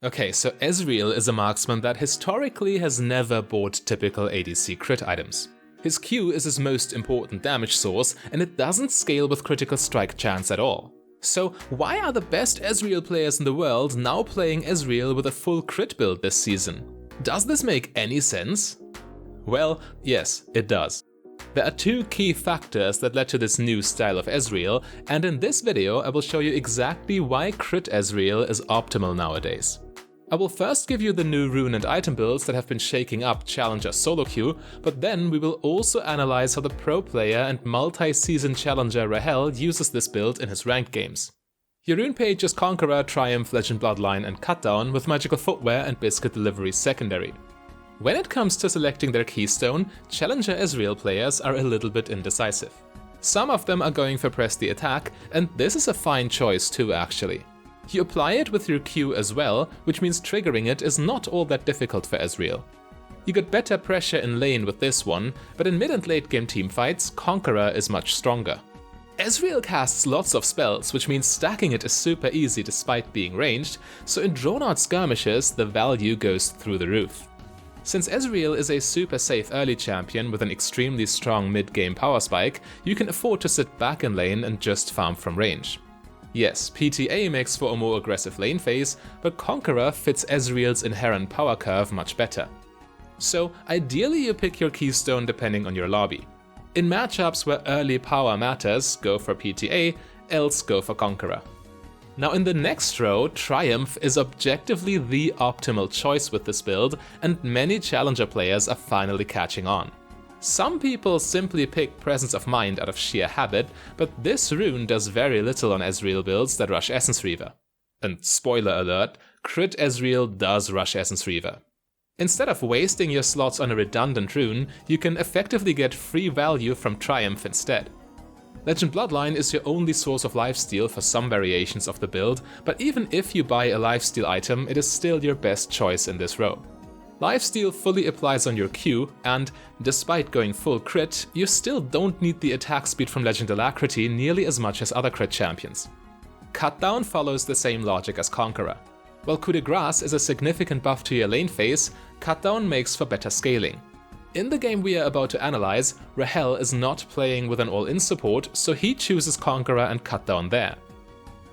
Okay, so Ezreal is a marksman that historically has never bought typical ADC crit items. His Q is his most important damage source, and it doesn't scale with critical strike chance at all. So why are the best Ezreal players in the world now playing Ezreal with a full crit build this season? Does this make any sense? Well, yes, it does. There are two key factors that led to this new style of Ezreal, and in this video I will show you exactly why crit Ezreal is optimal nowadays. I will first give you the new rune and item builds that have been shaking up Challenger solo queue, but then we will also analyze how the pro player and multi-season Challenger Rahel uses this build in his ranked games. Your rune page is Conqueror, Triumph, Legend Bloodline and Cutdown with magical footwear and biscuit delivery secondary. When it comes to selecting their keystone, Challenger Ezreal players are a little bit indecisive. Some of them are going for press the attack, and this is a fine choice too actually. You apply it with your Q as well, which means triggering it is not all that difficult for Ezreal. You get better pressure in lane with this one, but in mid and late game teamfights, Conqueror is much stronger. Ezreal casts lots of spells, which means stacking it is super easy despite being ranged, so in drawn out skirmishes the value goes through the roof. Since Ezreal is a super safe early champion with an extremely strong mid-game power spike, you can afford to sit back in lane and just farm from range. Yes, PTA makes for a more aggressive lane phase, but Conqueror fits Ezreal's inherent power curve much better. So ideally you pick your keystone depending on your lobby. In matchups where early power matters, go for PTA, else go for Conqueror. Now in the next row, Triumph is objectively the optimal choice with this build, and many Challenger players are finally catching on. Some people simply pick Presence of Mind out of sheer habit, but this rune does very little on Ezreal builds that rush Essence Reaver. And spoiler alert, crit Ezreal does rush Essence Reaver. Instead of wasting your slots on a redundant rune, you can effectively get free value from Triumph instead. Legend Bloodline is your only source of lifesteal for some variations of the build, but even if you buy a lifesteal item, it is still your best choice in this row. Lifesteal fully applies on your Q, and despite going full crit, you still don't need the attack speed from Legend Alacrity nearly as much as other crit champions. Cutdown follows the same logic as Conqueror. While Coup de Grace is a significant buff to your lane phase, Cutdown makes for better scaling. In the game we are about to analyze, Rahel is not playing with an all-in support, so he chooses Conqueror and Cutdown there.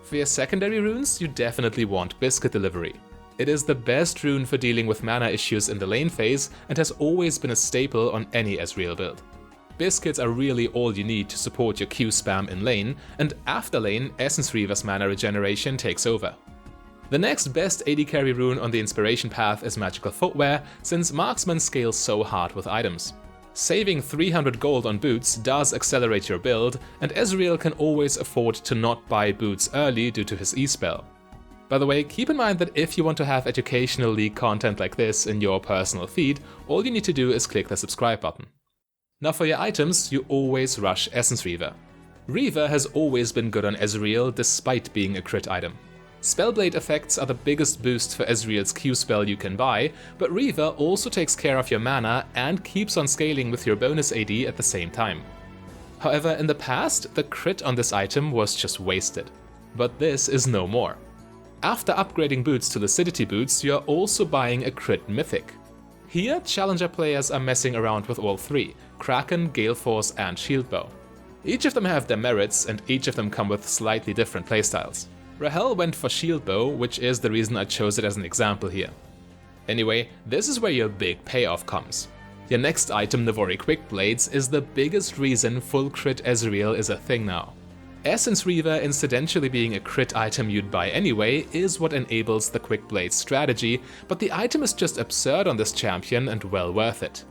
For your secondary runes, you definitely want Biscuit Delivery. It is the best rune for dealing with mana issues in the lane phase and has always been a staple on any Ezreal build. Biscuits are really all you need to support your Q spam in lane, and after lane, Essence Reaver's mana regeneration takes over. The next best AD carry rune on the inspiration path is Magical Footwear, since Marksman scales so hard with items. Saving 300 gold on boots does accelerate your build, and Ezreal can always afford to not buy boots early due to his E-spell. By the way, keep in mind that if you want to have educational league content like this in your personal feed, all you need to do is click the subscribe button. Now for your items, you always rush Essence Reaver. Reaver has always been good on Ezreal despite being a crit item. Spellblade effects are the biggest boost for Ezreal's Q spell you can buy, but Reaver also takes care of your mana and keeps on scaling with your bonus AD at the same time. However, in the past, the crit on this item was just wasted. But this is no more. After upgrading boots to Lucidity boots, you are also buying a crit mythic. Here, Challenger players are messing around with all three, Kraken, Gale Force and Shield Bow. Each of them have their merits, and each of them come with slightly different playstyles. Rahel went for Shield Bow, which is the reason I chose it as an example here. Anyway, this is where your big payoff comes. Your next item, Navori Quickblades, is the biggest reason full crit Ezreal is a thing now. Essence Reaver incidentally being a crit item you'd buy anyway is what enables the Quickblade strategy, but the item is just absurd on this champion and well worth it.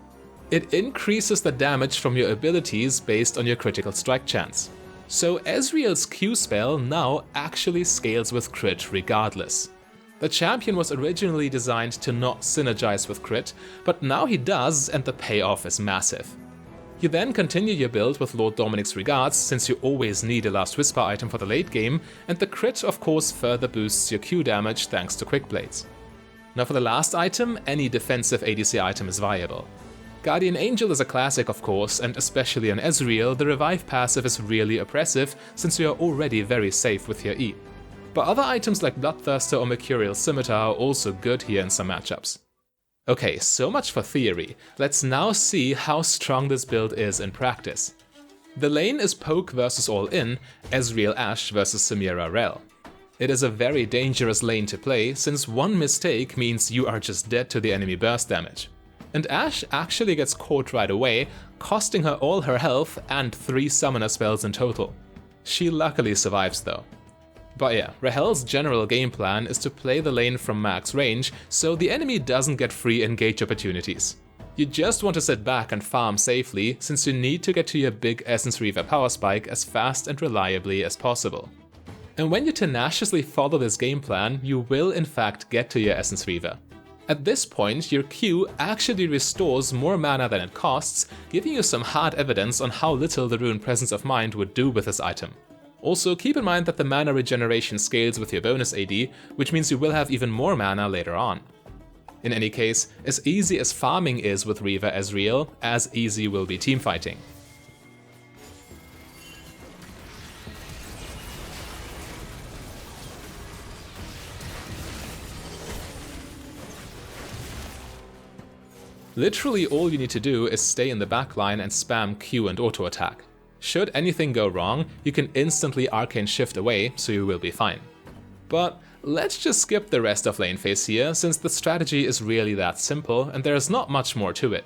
It increases the damage from your abilities based on your critical strike chance. So Ezreal's Q spell now actually scales with crit regardless. The champion was originally designed to not synergize with crit, but now he does, and the payoff is massive. You then continue your build with Lord Dominic's Regards, since you always need a Last Whisper item for the late game, and the crit of course further boosts your Q damage thanks to Quickblades. Now for the last item, any defensive ADC item is viable. Guardian Angel is a classic of course, and especially on Ezreal, the revive passive is really oppressive since you are already very safe with your E. But other items like Bloodthirster or Mercurial Scimitar are also good here in some matchups. Okay, so much for theory. Let's now see how strong this build is in practice. The lane is Poke versus All In, Ezreal Ashe versus Samira Rahel. It is a very dangerous lane to play, since one mistake means you are just dead to the enemy burst damage. And Ashe actually gets caught right away, costing her all her health and 3 summoner spells in total. She luckily survives though. But yeah, Rahel's general game plan is to play the lane from max range, so the enemy doesn't get free engage opportunities. You just want to sit back and farm safely, since you need to get to your big Essence Reaver power spike as fast and reliably as possible. And when you tenaciously follow this game plan, you will in fact get to your Essence Reaver. At this point, your Q actually restores more mana than it costs, giving you some hard evidence on how little the Rune Presence of Mind would do with this item. Also, keep in mind that the mana regeneration scales with your bonus AD, which means you will have even more mana later on. In any case, as easy as farming is with Reaver Ezreal, as easy will be teamfighting. Literally all you need to do is stay in the backline and spam Q and auto attack. Should anything go wrong, you can instantly Arcane Shift away, so you will be fine. But let's just skip the rest of lane phase here, since the strategy is really that simple and there is not much more to it.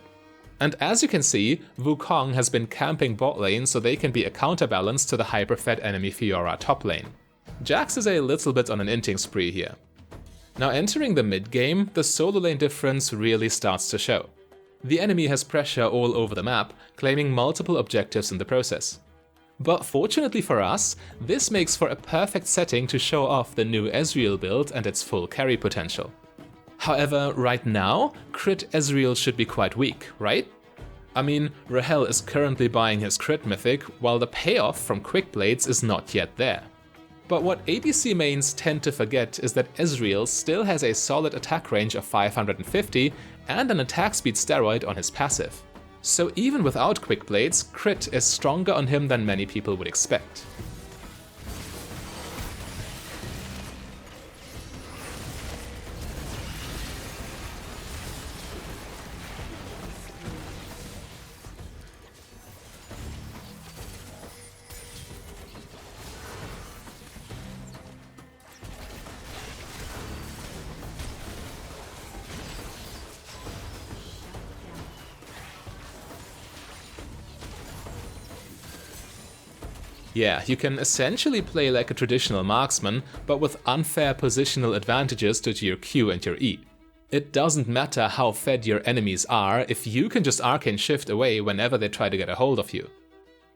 And as you can see, Wukong has been camping bot lane so they can be a counterbalance to the hyper-fed enemy Fiora top lane. Jax is a little bit on an inting spree here. Now entering the mid game, the solo lane difference really starts to show. The enemy has pressure all over the map, claiming multiple objectives in the process. But fortunately for us, this makes for a perfect setting to show off the new Ezreal build and its full carry potential. However, right now, crit Ezreal should be quite weak, right? I mean, Rahel is currently buying his crit mythic, while the payoff from Quick Blades is not yet there. But what ADC mains tend to forget is that Ezreal still has a solid attack range of 550 and an attack speed steroid on his passive. So even without Quick Blades, crit is stronger on him than many people would expect. Yeah, you can essentially play like a traditional marksman, but with unfair positional advantages due to your Q and your E. It doesn't matter how fed your enemies are if you can just Arcane Shift away whenever they try to get a hold of you.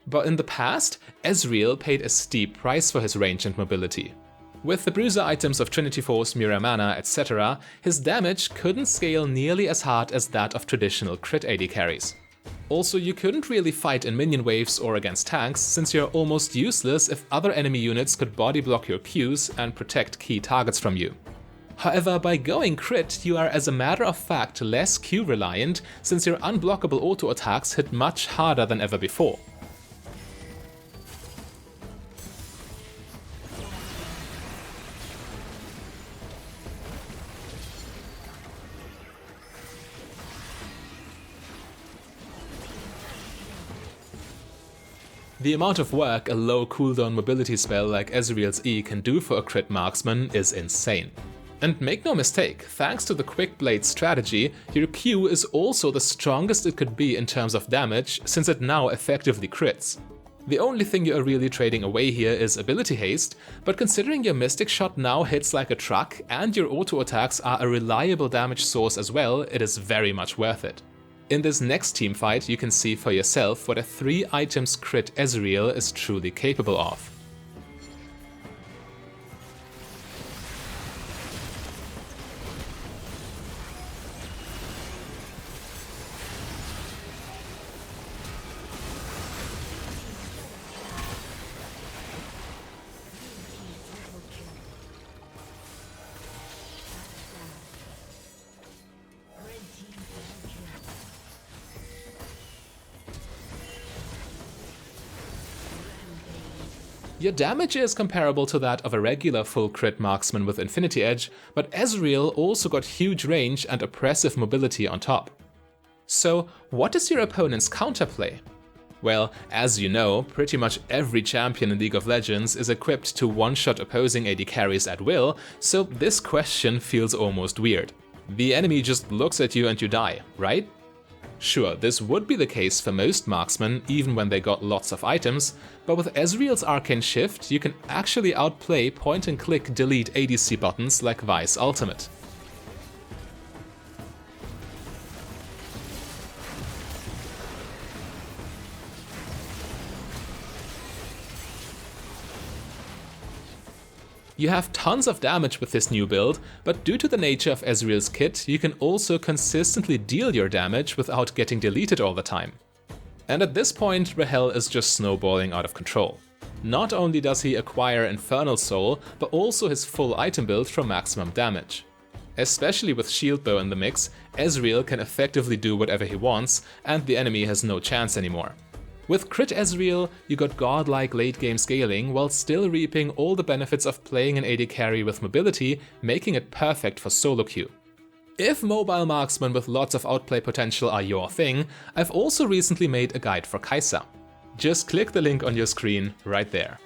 But in the past, Ezreal paid a steep price for his range and mobility. With the bruiser items of Trinity Force, Mirror Mana, etc., his damage couldn't scale nearly as hard as that of traditional crit AD carries. Also, you couldn't really fight in minion waves or against tanks, since you're almost useless if other enemy units could body block your Qs and protect key targets from you. However, by going crit, you are as a matter of fact less Q reliant, since your unblockable auto attacks hit much harder than ever before. The amount of work a low cooldown mobility spell like Ezreal's E can do for a crit marksman is insane. And make no mistake, thanks to the Quick Blade strategy, your Q is also the strongest it could be in terms of damage, since it now effectively crits. The only thing you are really trading away here is ability haste, but considering your Mystic Shot now hits like a truck and your auto attacks are a reliable damage source as well, it is very much worth it. In this next teamfight, you can see for yourself what a 3 items crit Ezreal is truly capable of. Your damage is comparable to that of a regular full crit marksman with Infinity Edge, but Ezreal also got huge range and oppressive mobility on top. So what is your opponent's counterplay? Well, as you know, pretty much every champion in League of Legends is equipped to one-shot opposing AD carries at will, so this question feels almost weird. The enemy just looks at you and you die, right? Sure, this would be the case for most marksmen, even when they got lots of items, but with Ezreal's Arcane Shift, you can actually outplay point-and-click delete ADC buttons like Vi's ultimate. You have tons of damage with this new build, but due to the nature of Ezreal's kit, you can also consistently deal your damage without getting deleted all the time. And at this point, Rahel is just snowballing out of control. Not only does he acquire Infernal Soul, but also his full item build for maximum damage. Especially with Shield Bow in the mix, Ezreal can effectively do whatever he wants, and the enemy has no chance anymore. With Crit Ezreal, you got godlike late-game scaling while still reaping all the benefits of playing an AD carry with mobility, making it perfect for solo queue. If mobile marksmen with lots of outplay potential are your thing, I've also recently made a guide for Kai'Sa. Just click the link on your screen right there.